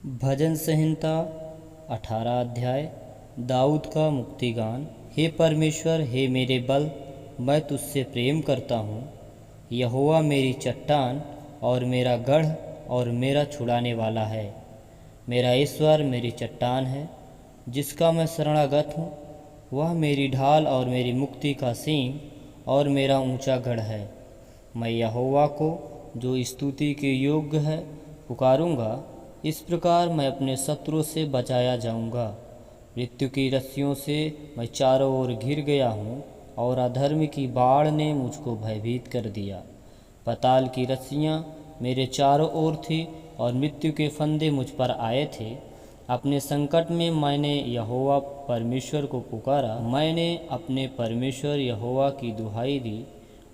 भजन संहिता 18 अध्याय। दाऊद का मुक्ति गान। हे परमेश्वर, हे मेरे बल, मैं तुझसे प्रेम करता हूँ। यहोवा मेरी चट्टान और मेरा गढ़ और मेरा छुड़ाने वाला है। मेरा ईश्वर मेरी चट्टान है, जिसका मैं शरणागत हूँ। वह मेरी ढाल और मेरी मुक्ति का सींग और मेरा ऊंचा गढ़ है। मैं यहोवा को, जो स्तुति के योग्य है, पुकारूंगा। इस प्रकार मैं अपने शत्रु से बचाया जाऊंगा। मृत्यु की रस्सियों से मैं चारों ओर घिर गया हूँ, और अधर्म की बाढ़ ने मुझको भयभीत कर दिया। पाताल की रस्सियाँ मेरे चारों ओर थी, और मृत्यु के फंदे मुझ पर आए थे। अपने संकट में मैंने यहोवा परमेश्वर को पुकारा। मैंने अपने परमेश्वर यहोवा की दुहाई दी,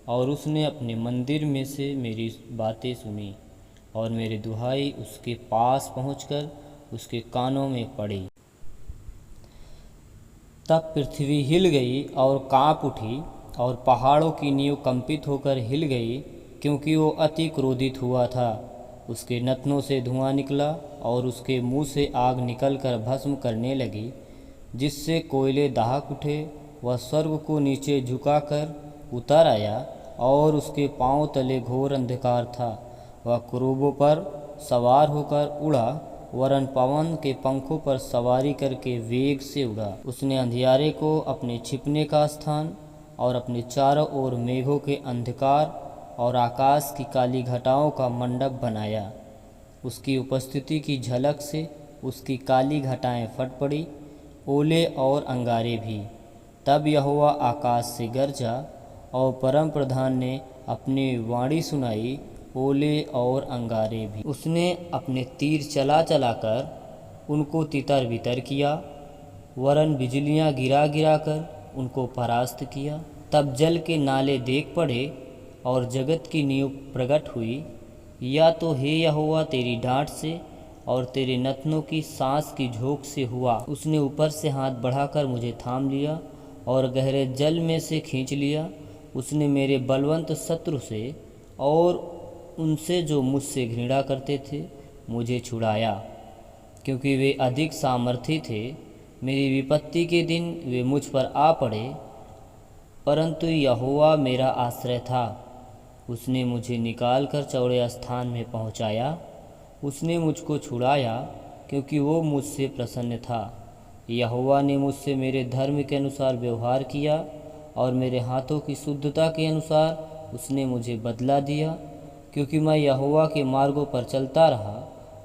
और उसने अपने मंदिर में से मेरी बातें सुनी, और मेरी दुहाई उसके पास पहुंचकर उसके कानों में पड़ी। तब पृथ्वी हिल गई और कांप उठी, और पहाड़ों की नींव कंपित होकर हिल गई, क्योंकि वो अति क्रोधित हुआ था। उसके नथनों से धुआं निकला, और उसके मुंह से आग निकलकर भस्म करने लगी, जिससे कोयले दहक उठे। वह स्वर्ग को नीचे झुकाकर उतर आया, और उसके पांव तले घोर अंधकार था। वह क्रूबों पर सवार होकर उड़ा, वरन पवन के पंखों पर सवारी करके वेग से उड़ा। उसने अंधियारे को अपने छिपने का स्थान, और अपने चारों ओर मेघों के अंधकार और आकाश की काली घटाओं का मंडप बनाया। उसकी उपस्थिति की झलक से उसकी काली घटाएं फट पड़ी, ओले और अंगारे भी। तब यहोवा आकाश से गरजा, और परम प्रधान ने अपनी वाणी सुनाई, ओले और अंगारे भी। उसने अपने तीर चला चलाकर उनको तितर बितर किया, वरन बिजलियां गिरा गिरा कर उनको परास्त किया। तब जल के नाले देख पड़े, और जगत की नींव प्रकट हुई। या तो हे यहोवा तेरी डांट से और तेरे नथनों की सांस की झोंक से हुआ। उसने ऊपर से हाथ बढ़ाकर मुझे थाम लिया, और गहरे जल में से खींच लिया। उसने मेरे बलवंत शत्रु से और उनसे जो मुझसे घृणा करते थे मुझे छुड़ाया, क्योंकि वे अधिक सामर्थी थे। मेरी विपत्ति के दिन वे मुझ पर आ पड़े, परंतु यहोवा मेरा आश्रय था। उसने मुझे निकालकर चौड़े स्थान में पहुंचाया। उसने मुझको छुड़ाया, क्योंकि वो मुझसे प्रसन्न था। यहोवा ने मुझसे मेरे धर्म के अनुसार व्यवहार किया, और मेरे हाथों की शुद्धता के अनुसार उसने मुझे बदला दिया। क्योंकि मैं यहोवा के मार्गों पर चलता रहा,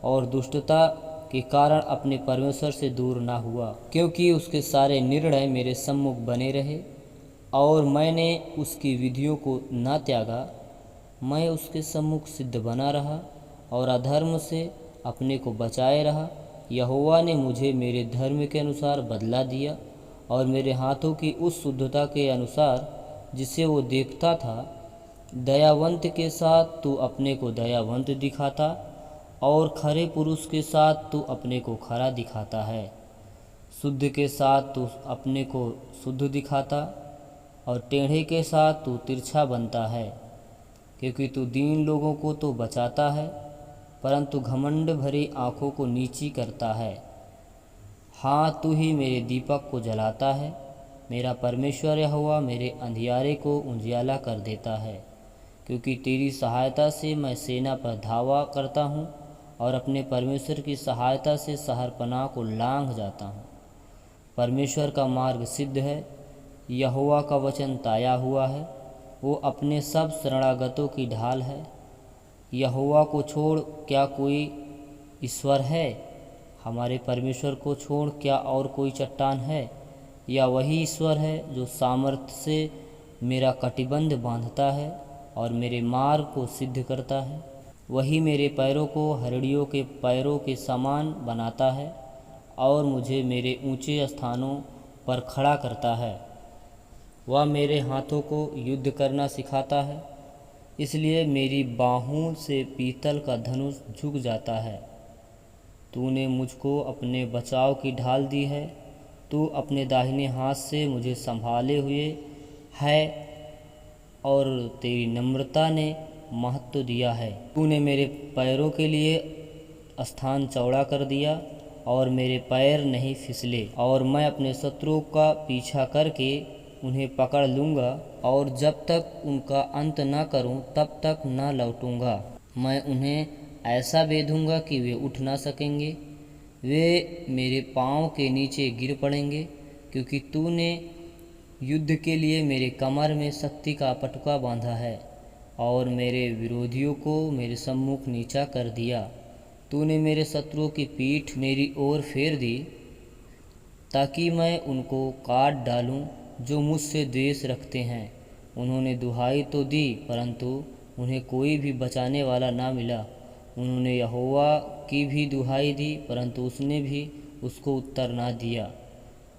और दुष्टता के कारण अपने परमेश्वर से दूर ना हुआ। क्योंकि उसके सारे निर्णय मेरे सम्मुख बने रहे, और मैंने उसकी विधियों को न त्यागा। मैं उसके सम्मुख सिद्ध बना रहा, और अधर्म से अपने को बचाए रहा। यहोवा ने मुझे मेरे धर्म के अनुसार बदला दिया, और मेरे हाथों की उस शुद्धता के अनुसार जिसे वो देखता था। दयावंत के साथ तू अपने को दयावंत दिखाता, और खरे पुरुष के साथ तू अपने को खरा दिखाता है। शुद्ध के साथ तू अपने को शुद्ध दिखाता, और टेढ़े के साथ तू तिरछा बनता है। क्योंकि तू दीन लोगों को तो बचाता है, परंतु घमंड भरी आँखों को नीची करता है। हाँ, तू ही मेरे दीपक को जलाता है। मेरा परमेश्वर यहोवा मेरे अंधियारे को उजियाला कर देता है। क्योंकि तेरी सहायता से मैं सेना पर धावा करता हूँ, और अपने परमेश्वर की सहायता से शहरपनाह को लांघ जाता हूँ। परमेश्वर का मार्ग सिद्ध है, यहोवा का वचन ताया हुआ है। वो अपने सब शरणागतों की ढाल है। यहोवा को छोड़ क्या कोई ईश्वर है? हमारे परमेश्वर को छोड़ क्या और कोई चट्टान है? या वही ईश्वर है जो सामर्थ्य से मेरा कटिबंध बांधता है, और मेरे मार्ग को सिद्ध करता है। वही मेरे पैरों को हरिड़ियों के पैरों के समान बनाता है, और मुझे मेरे ऊंचे स्थानों पर खड़ा करता है। वह मेरे हाथों को युद्ध करना सिखाता है, इसलिए मेरी बाहों से पीतल का धनुष झुक जाता है। तूने मुझको अपने बचाव की ढाल दी है। तू अपने दाहिने हाथ से मुझे संभाले हुए है, और तेरी नम्रता ने महत्व दिया है। तूने मेरे पैरों के लिए स्थान चौड़ा कर दिया और मेरे पैर नहीं फिसले, और मैं अपने शत्रुओं का पीछा करके उन्हें पकड़ लूँगा और जब तक उनका अंत न करूँ तब तक न लौटूँगा। मैं उन्हें ऐसा बेधूँगा कि वे उठ ना सकेंगे, वे मेरे पाँव के नीचे गिर पड़ेंगे, क्योंकि तूने युद्ध के लिए मेरे कमर में शक्ति का पटुका बांधा है और मेरे विरोधियों को मेरे सम्मुख नीचा कर दिया। तूने मेरे शत्रुओं की पीठ मेरी ओर फेर दी, ताकि मैं उनको काट डालूं जो मुझसे द्वेष रखते हैं। उन्होंने दुहाई तो दी, परंतु उन्हें कोई भी बचाने वाला ना मिला। उन्होंने यहोवा की भी दुहाई दी, परंतु उसने भी उसको उत्तर ना दिया।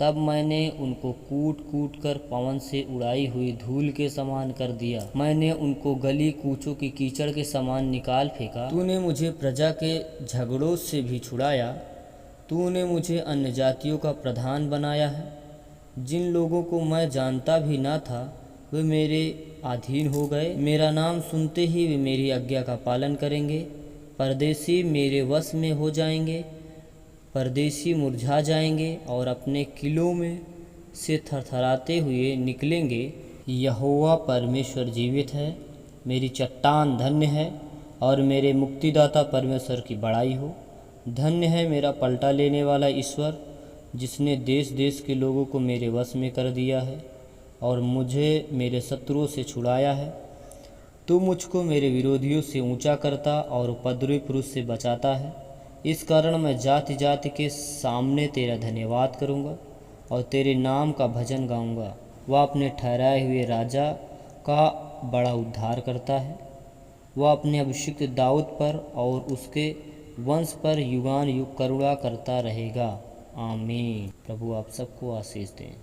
तब मैंने उनको कूट कूट कर पवन से उड़ाई हुई धूल के समान कर दिया। मैंने उनको गली कूचों की कीचड़ के समान निकाल फेंका। तूने मुझे प्रजा के झगड़ों से भी छुड़ाया। तूने मुझे अन्य जातियों का प्रधान बनाया है। जिन लोगों को मैं जानता भी ना था वे मेरे अधीन हो गए। मेरा नाम सुनते ही वे मेरी आज्ञा का पालन करेंगे। परदेशी मेरे वश में हो जाएंगे, परदेशी मुरझा जाएंगे और अपने किलों में से थरथराते हुए निकलेंगे। यहोवा परमेश्वर जीवित है, मेरी चट्टान धन्य है और मेरे मुक्तिदाता परमेश्वर की बड़ाई हो। धन्य है मेरा पलटा लेने वाला ईश्वर, जिसने देश देश के लोगों को मेरे वश में कर दिया है और मुझे मेरे शत्रुओं से छुड़ाया है। तू मुझको मेरे विरोधियों से ऊंचा करता और उपद्रवी पुरुष से बचाता है। इस कारण मैं जाति जाति के सामने तेरा धन्यवाद करूँगा और तेरे नाम का भजन गाऊँगा। वह अपने ठहराए हुए राजा का बड़ा उद्धार करता है। वह अपने अभिषिक्त दाऊद पर और उसके वंश पर युगान युग करुणा करता रहेगा। आमीन। प्रभु आप सबको आशीष दें।